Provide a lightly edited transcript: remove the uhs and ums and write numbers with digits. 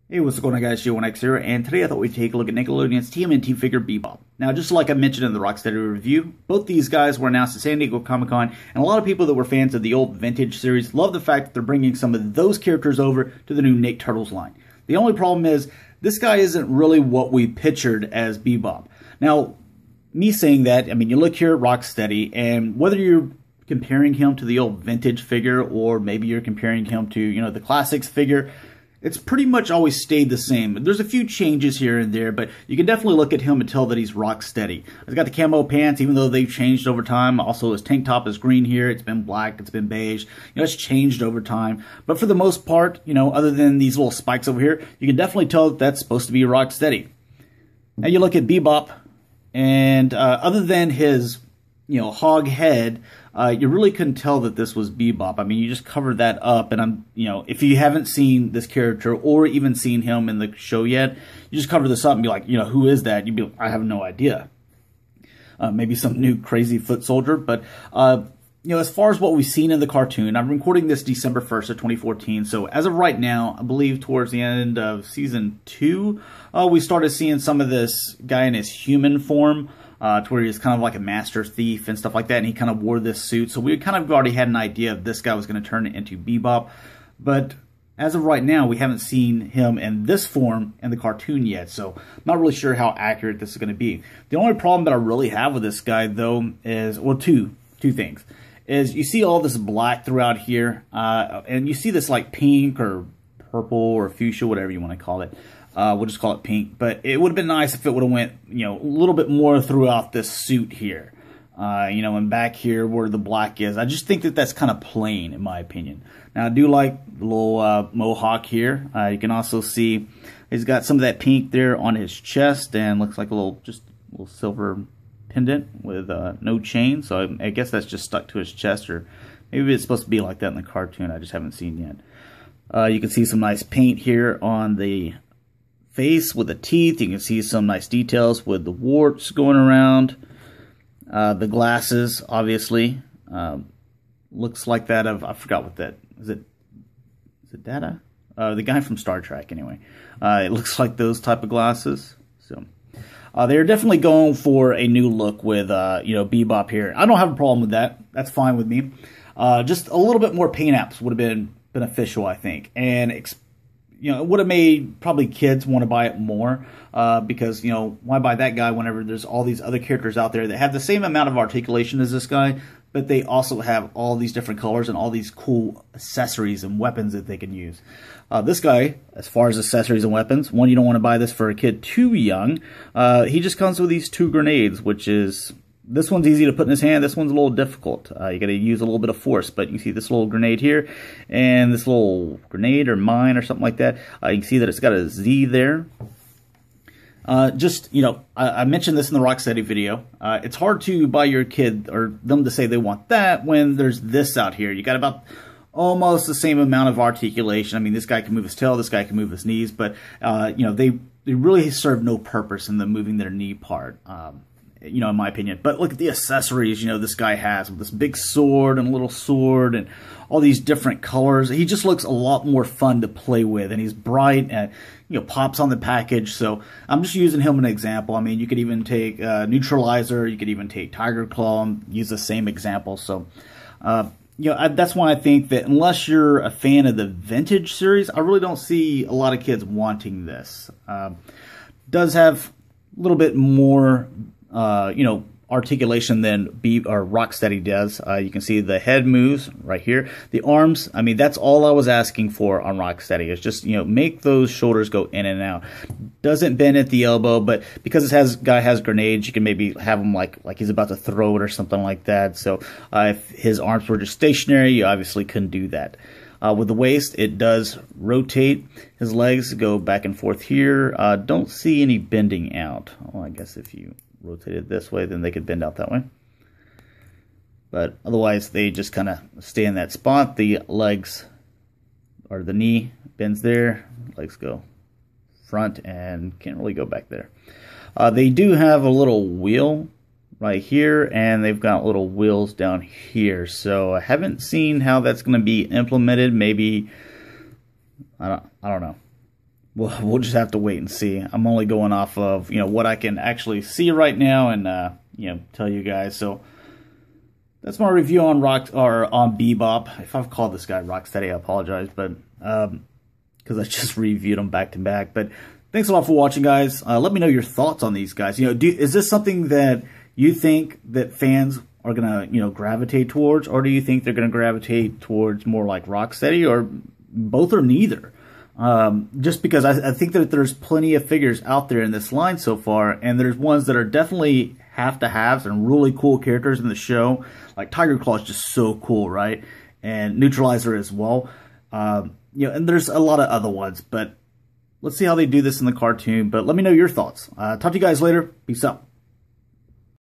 Hey, what's going on, guys? J1X here, and today I thought we'd take a look at Nickelodeon's TMNT figure Bebop. Now, just like I mentioned in the Rocksteady review, both these guys were announced at San Diego Comic-Con, and a lot of people that were fans of the old vintage series love the fact that they're bringing some of those characters over to the new Nick Turtles line. The only problem is, this guy isn't really what we pictured as Bebop. Now, me saying that, I mean, you look here at Rocksteady, and whether you're comparing him to the old vintage figure, or maybe you're comparing him to, the classics figure, it's pretty much always stayed the same. There's a few changes here and there, but you can definitely look at him and tell that he's Rocksteady. He's got the camo pants, even though they've changed over time. Also, his tank top is green here. It's been black. It's been beige. It's changed over time. But for the most part, other than these little spikes over here, you can definitely tell that that's supposed to be Rocksteady. Now you look at Bebop, and other than his, hog head, you really couldn't tell that this was Bebop. I mean, you just covered that up, and if you haven't seen this character or even seen him in the show yet, you just cover this up and be like, who is that? You'd be like, I have no idea. Maybe some new crazy foot soldier, but as far as what we've seen in the cartoon, I'm recording this December 1st of 2014, so as of right now, I believe towards the end of Season 2, we started seeing some of this guy in his human form, to where he's kind of like a master thief and stuff like that, and he kind of wore this suit, so we kind of already had an idea of this guy was going to turn into Bebop, but as of right now, we haven't seen him in this form in the cartoon yet, so I'm not really sure how accurate this is going to be. The only problem that I really have with this guy, though, is, well, two things. Is you see all this black throughout here, and you see this like pink or purple or fuchsia, whatever you want to call it. We'll just call it pink, but it would have been nice if it would have went, a little bit more throughout this suit here. And back here where the black is. I just think that that's kind of plain, in my opinion. Now, I do like the little mohawk here. You can also see he's got some of that pink there on his chest, and looks like a little silver pendant with no chain. So I guess that's just stuck to his chest, or maybe it's supposed to be like that in the cartoon. I just haven't seen yet. You can see some nice paint here on the face with the teeth. You can see some nice details with the warts going around. The glasses, obviously, looks like that of, I forgot what that is. Is it Data? The guy from Star Trek, anyway. It looks like those type of glasses. So they're definitely going for a new look with Bebop here. I don't have a problem with that. That's fine with me. Just a little bit more paint apps would have been beneficial, I think, and it would have made probably kids want to buy it more, because, why buy that guy whenever there's all these other characters out there that have the same amount of articulation as this guy, but they also have all these different colors and all these cool accessories and weapons that they can use. This guy, as far as accessories and weapons, one, you don't want to buy this for a kid too young. He just comes with these two grenades, which is... This one's easy to put in his hand. This one's a little difficult. You got to use a little bit of force. But you see this little grenade here, and this little grenade or mine or something like that. You can see that it's got a Z there. I mentioned this in the Rocksteady video. It's hard to buy your kid or them to say they want that when there's this out here. You got about almost the same amount of articulation. I mean, this guy can move his tail, this guy can move his knees, but they really serve no purpose in the moving their knee part. In my opinion. But look at the accessories, this guy has with this big sword and a little sword and all these different colors. He just looks a lot more fun to play with, and he's bright and, pops on the package. So I'm just using him as an example. I mean, you could even take Neutralizer, you could even take Tiger Claw and use the same example. So, that's why I think that unless you're a fan of the vintage series, I really don't see a lot of kids wanting this. Does have a little bit more articulation than Rocksteady does. You can see the head moves right here. The arms, I mean, that's all I was asking for on Rocksteady. It's just, make those shoulders go in and out. Doesn't bend at the elbow, but because guy has grenades, you can maybe have him like he's about to throw it or something like that. So if his arms were just stationary, you obviously couldn't do that. With the waist, it does rotate. His legs go back and forth here. Don't see any bending out. Well, I guess if you rotate it this way, then they could bend out that way. But otherwise, they just kind of stay in that spot. The legs, or the knee, bends there. Legs go front and can't really go back there. They do have a little wheel right here, and they've got little wheels down here. So I haven't seen how that's going to be implemented. Maybe, I don't know. Well, we'll just have to wait and see. I'm only going off of, what I can actually see right now and, tell you guys. So that's my review on on Bebop. If I've called this guy Rocksteady, I apologize, but because I just reviewed them back to back. But thanks a lot for watching, guys. Let me know your thoughts on these guys. Is this something that you think that fans are gonna, gravitate towards, or do you think they're gonna gravitate towards more like Rocksteady, or both, or neither? Just because I think that there's plenty of figures out there in this line so far, and there's ones that are definitely have-to-haves and really cool characters in the show. Like Tiger Claw is just so cool, right? And Neutralizer as well. And there's a lot of other ones, but let's see how they do this in the cartoon. But let me know your thoughts. Talk to you guys later. Peace out.